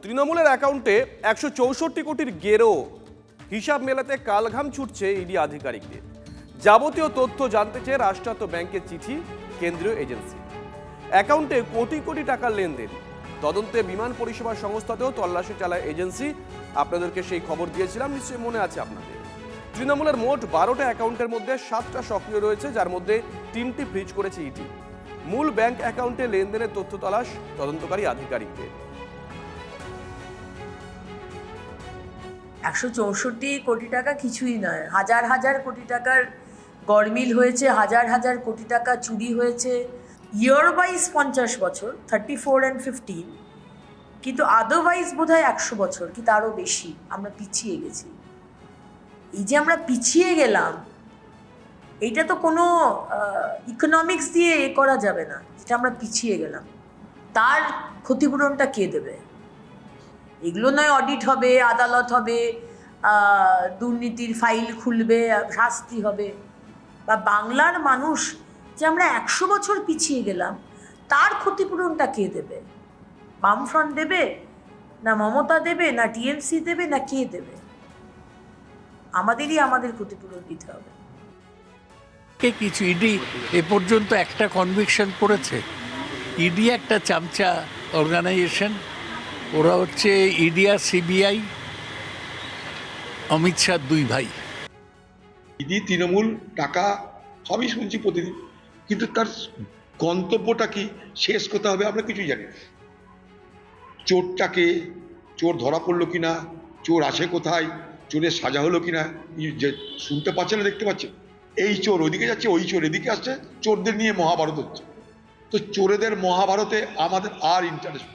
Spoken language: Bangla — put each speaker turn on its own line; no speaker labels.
তৃণমূলের অ্যাকাউন্টে 164 কোটির গেরো হিসাব মেলাতে কালঘাম ছুটছে ইডি আধিকারিকদের। যাবতীয় তথ্য জানতে চেয়ে রাষ্ট্রায়ত্ত ব্যাংকের চিঠি কেন্দ্রীয় এজেন্সি। অ্যাকাউন্টে কোটি কোটি টাকার লেনদেন। তদন্তে বিমান পরিষেবা সংস্থাতেও তল্লাশি চালায় এজেন্সি। আপনাদেরকে সেই খবর দিয়েছিলাম, নিশ্চয়ই মনে আছে আপনাদের। তৃণমূলের মোট 12টা অ্যাকাউন্টের মধ্যে 7টা সক্রিয় রয়েছে, যার মধ্যে 3টি ফ্রিজ করেছে ইডি। মূল ব্যাংক অ্যাকাউন্টে লেনদেনের তথ্য তালাশ তদন্তকারী আধিকারিকদের।
164 কোটি টাকা কিছুই নয়, হাজার হাজার কোটি টাকার গরমিল হয়েছে, হাজার হাজার কোটি টাকা চুরি হয়েছে। ইয়ার ওয়াইজ 50 বছর, 34 and 15, কিন্তু আদারওয়াইজ বোধ হয় 100 বছর কি তারও বেশি আমরা পিছিয়ে গেছি। এই যে আমরা পিছিয়ে গেলাম, এইটা তো কোনো ইকোনমিক্স দিয়ে করা যাবে না। যেটা আমরা পিছিয়ে গেলাম তার ক্ষতিপূরণটা কে দেবে? এগুলো নয় অডিট হবে, আদালত হবে, দুর্নীতির ফাইল খুলবে, শাস্তি হবে। বা বাংলার মানুষ যে আমরা 100 বছর পিছিয়ে গেলাম তার ক্ষতিপূরণটা কে দেবে? বামফ্রন্ট দেবে, না মমতা দেবে, না টিএমসি দেবে, না কে দেবে? আমাদের ক্ষতিপূরণ দিতে হবে।
কিছু ইডি এ পর্যন্ত একটা কনভিকশন করেছে? ইডি একটা চামচা অর্গানাইজেশন। ওরা হচ্ছে ইডি আর সিবিআই, অমিত শাহ দুই ভাই।
ইডি তৃণমূল টাকা সবই শুনছি প্রতিদিন, কিন্তু তার গন্তব্যটা কি, শেষ কোথায় হবে আমরা কিছুই জানি না। চোরটাকে, চোর ধরা পড়লো কিনা, চোর আসে কোথায়, চোরের সাজা হলো কিনা, যে শুনতে পাচ্ছে না, দেখতে পাচ্ছে। এই চোর ওইদিকে যাচ্ছে, ওই চোর এদিকে আসছে, চোরদের নিয়ে মহাভারত হচ্ছে। তো চোরেদের মহাভারতে আমাদের আর ইন্টারেস্ট